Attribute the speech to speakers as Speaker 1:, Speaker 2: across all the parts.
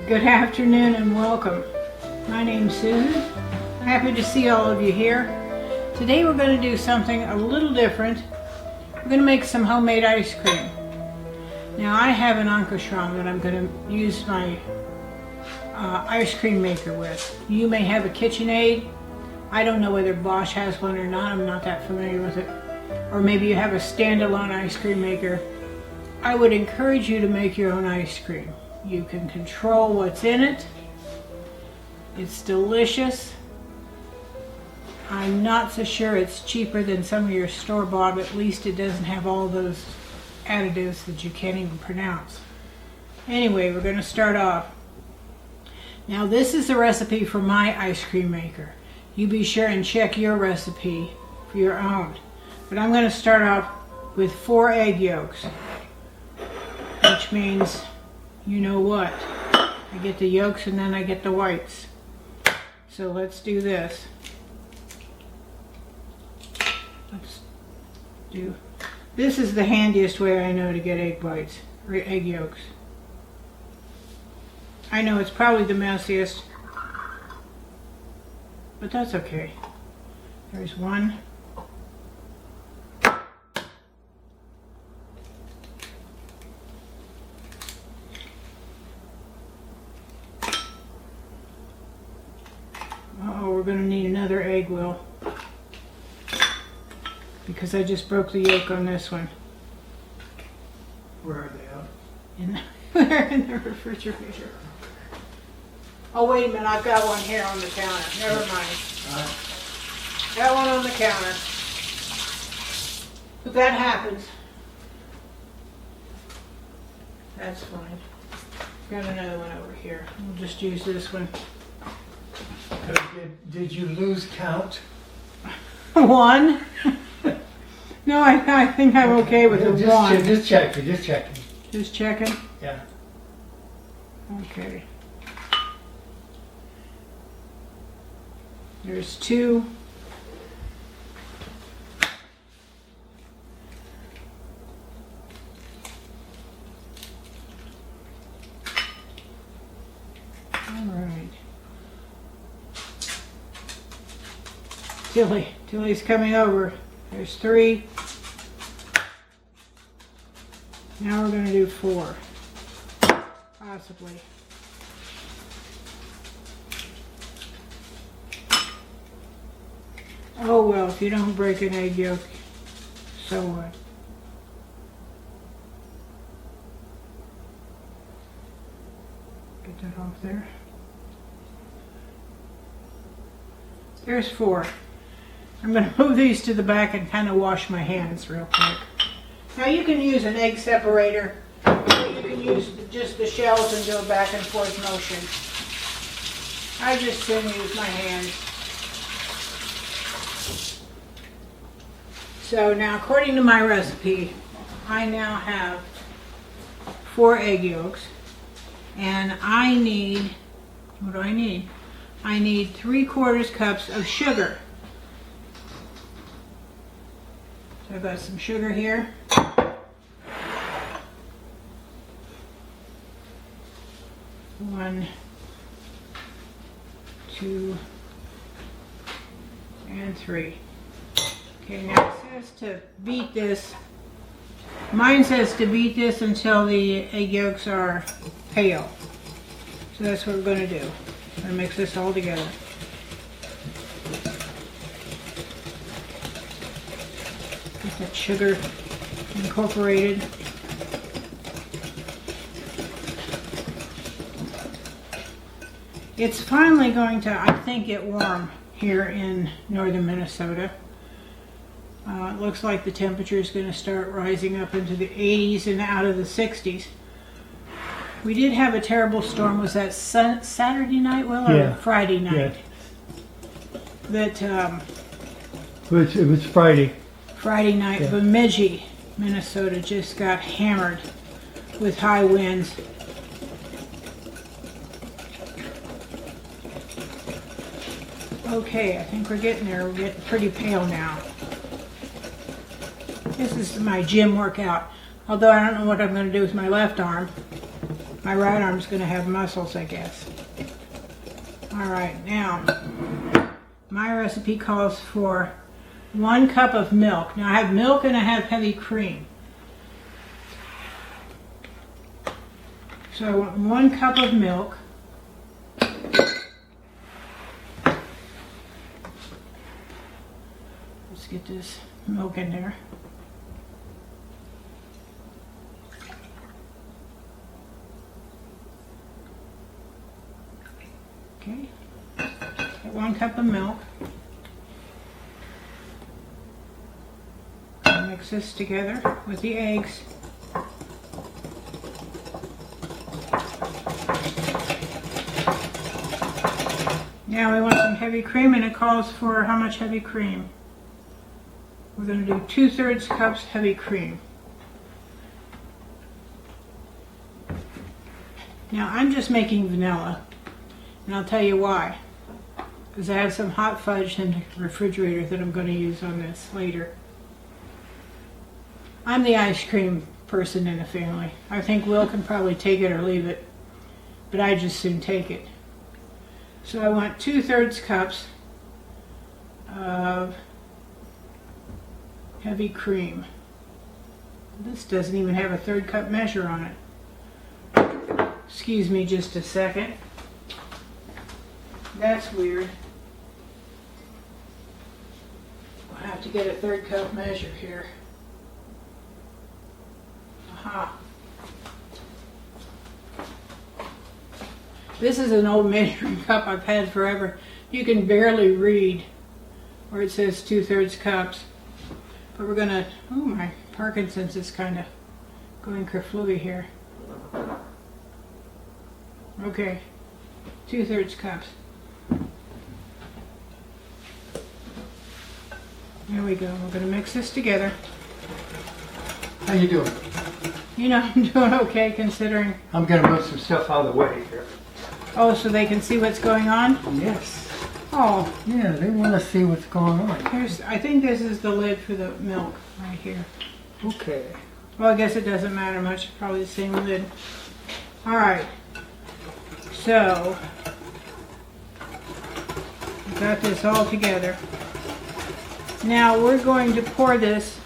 Speaker 1: Good afternoon and welcome. My name's Susan. Happy to see all of you here. Today we're going to do something a little different. We're going to make some homemade ice cream. Now I have an Ankarsrum that I'm going to use my ice cream maker with. You may have a KitchenAid. I don't know whether Bosch has one or not. I'm not that familiar with it. Or maybe you have a standalone ice cream maker. I would encourage you to make your own ice cream. You can control what's in it. It's delicious. I'm not so sure it's cheaper than some of your store-bought, but at least it doesn't have all those additives that you can't even pronounce. Anyway, we're going to start off. Now this is the recipe for my ice cream maker. You be sure and check your recipe for your own. But I'm going to start off with 4 egg yolks, which means you know what. I get the yolks and then I get the whites. So let's do this. This is the handiest way I know to get egg whites, or egg yolks. I know it's probably the messiest, but that's okay. There's one. Uh-oh, we're going to need another egg well, because I just broke the yolk on this one.
Speaker 2: Where are they out?
Speaker 1: They're in the refrigerator. Oh, wait a minute, I've got one here on the counter. Never mind. Got one on the counter. But that happens. That's fine. Got another one over here. We'll just use this one.
Speaker 2: Did you lose count?
Speaker 1: One? No, I think I'm okay with the one.
Speaker 2: Just checking.
Speaker 1: Just checking?
Speaker 2: Yeah.
Speaker 1: Okay. There's 2. All right. Tilly's coming over. There's 3. Now we're going to do 4. Possibly. Oh well, if you don't break an egg yolk, so what? Get that off there. There's 4. I'm going to move these to the back and kind of wash my hands real quick. Now you can use an egg separator, or you can use just the shells and do a back and forth motion. I just soon use my hands. So now, according to my recipe, I now have 4 egg yolks, and I need, what do I need? I need 3/4 cups of sugar. So I've got some sugar here. 1, 2, and 3. Okay, now it says to beat this. Mine says to beat this until the egg yolks are pale. So that's what we're going to do. I'm going to mix this all together. Get that sugar incorporated. It's finally going to, I think, get warm here in northern Minnesota. It looks like the temperature is going to start rising up into the 80s and out of the 60s. We did have a terrible storm. Was that Saturday night, Will, or Friday night? Yeah. That
Speaker 2: It was Friday.
Speaker 1: Friday night, yeah. Bemidji, Minnesota, just got hammered with high winds. Okay, I think we're getting there. We're getting pretty pale now. This is my gym workout. Although I don't know what I'm going to do with my left arm. My right arm's going to have muscles, I guess. All right, now, my recipe calls for 1 cup of milk. Now I have milk and I have heavy cream. So I want 1 cup of milk. Let's get this milk in there. Okay, got 1 cup of milk. I'll mix this together with the eggs. Now we want some heavy cream, and it calls for how much heavy cream? We're going to do 2/3 cups heavy cream. Now I'm just making vanilla, and I'll tell you why. Because I have some hot fudge in the refrigerator that I'm going to use on this later. I'm the ice cream person in the family. I think Will can probably take it or leave it, but I just soon take it. So I want 2/3 cups of heavy cream. This doesn't even have a 1/3 cup measure on it. Excuse me just a second. That's weird. I'll have to get a 1/3 cup measure here. Aha. This is an old measuring cup I've had forever. You can barely read where it says 2/3 cups. But we're gonna, oh, my Parkinson's is kind of going kerflooey here. Okay, 2/3 cups. There we go. We're gonna mix this together.
Speaker 2: How you doing?
Speaker 1: You know, I'm doing okay considering.
Speaker 2: I'm gonna move some stuff out of the way here.
Speaker 1: Oh, so they can see what's going on?
Speaker 2: Yes.
Speaker 1: Oh,
Speaker 2: Yeah, they want to see what's going on.
Speaker 1: I think this is the lid for the milk right here.
Speaker 2: Okay.
Speaker 1: Well, I guess it doesn't matter much. It's probably the same lid. All right. So, we got this all together. Now we're going to pour this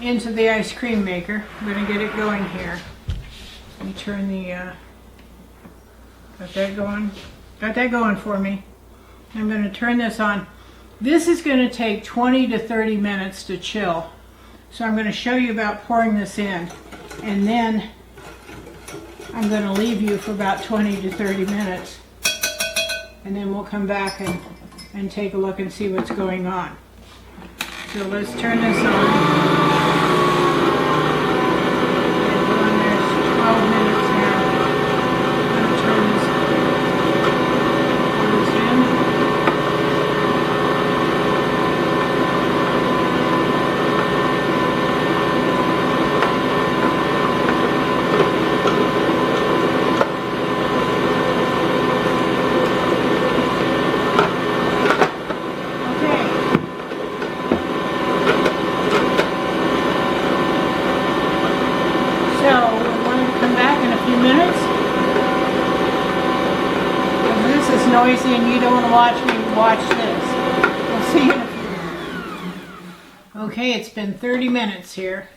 Speaker 1: into the ice cream maker. I'm going to get it going here. Let me turn the, got that going? Got that going for me. I'm going to turn this on. This is going to take 20 to 30 minutes to chill. So I'm going to show you about pouring this in. And then I'm going to leave you for about 20 to 30 minutes. And then we'll come back and take a look and see what's going on. So let's turn this on. There's 12 minutes now. I'm going to turn this in. Noisy and you don't want to watch me watch this. We'll see you in a few. Okay, it's been 30 minutes here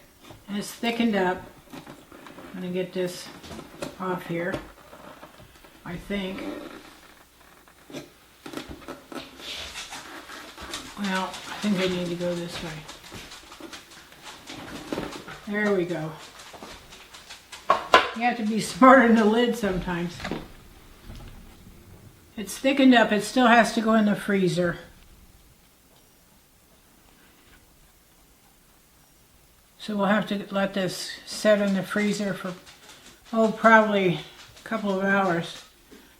Speaker 1: and it's thickened up. I'm going to get this off here, I think. Well, I think I need to go this way. There we go. You have to be smarter than the lid sometimes. It's thickened up. It still has to go in the freezer. So we'll have to let this set in the freezer for, probably a couple of hours.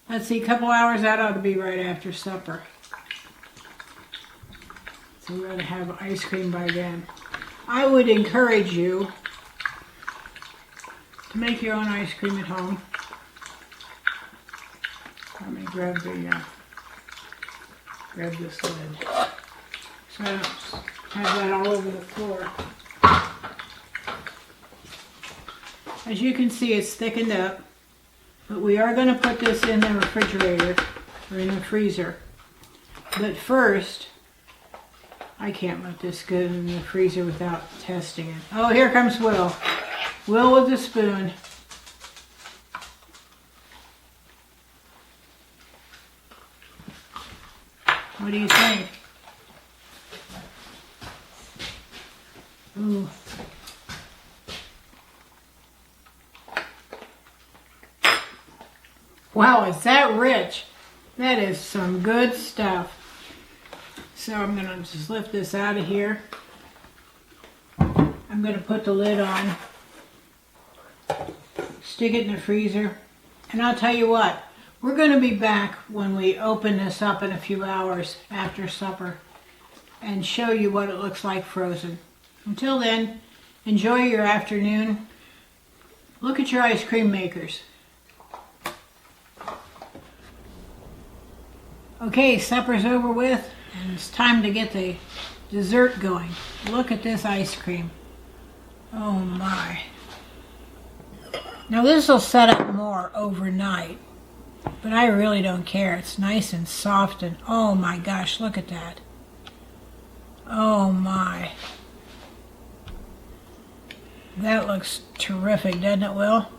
Speaker 1: Let's see, a couple hours, that ought to be right after supper. So we're going to have ice cream by then. I would encourage you to make your own ice cream at home. Let me grab this lid. So I don't have that all over the floor. As you can see, it's thickened up. But we are going to put this in the refrigerator or in the freezer. But first, I can't let this go in the freezer without testing it. Oh, here comes Will. Will with the spoon. What do you think? Ooh. Wow, is that rich? That is some good stuff. So I'm going to just lift this out of here. I'm going to put the lid on. Stick it in the freezer. And I'll tell you what, we're going to be back when we open this up in a few hours after supper and show you what it looks like frozen. Until then, enjoy your afternoon. Look at your ice cream makers. Okay, supper's over with, and it's time to get the dessert going. Look at this ice cream. Oh my. Now this will set up more overnight, but I really don't care. It's nice and soft, and oh my gosh, look at that. Oh my. That looks terrific, doesn't it, Will?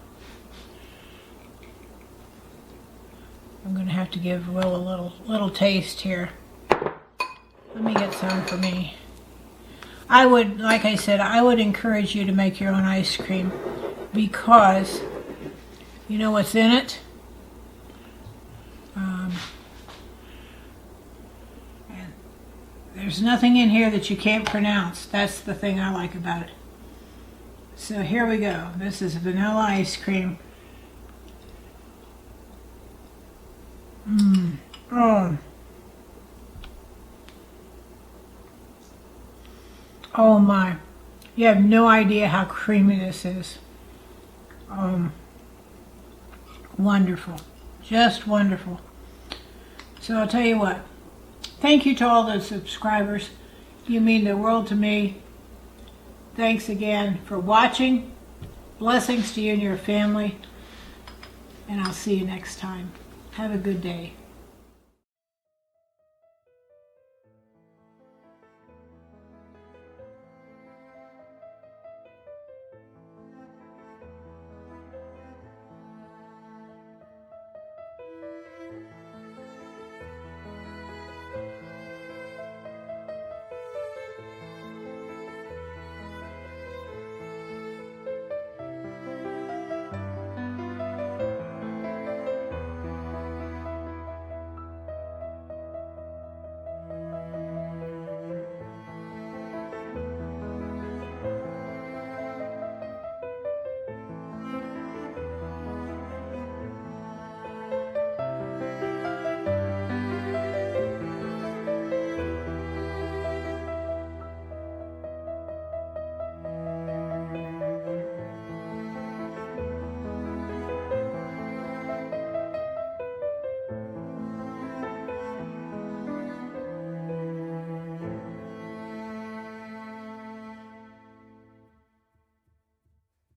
Speaker 1: I'm going to have to give Will a little taste here. Let me get some for me. I would, like I said, I would encourage you to make your own ice cream because you know what's in it? And there's nothing in here that you can't pronounce. That's the thing I like about it. So here we go. This is vanilla ice cream. Oh. Oh my. You have no idea how creamy this is. Wonderful. Just wonderful. So I'll tell you what. Thank you to all the subscribers. You mean the world to me. Thanks again for watching. Blessings to you and your family. And I'll see you next time. Have a good day.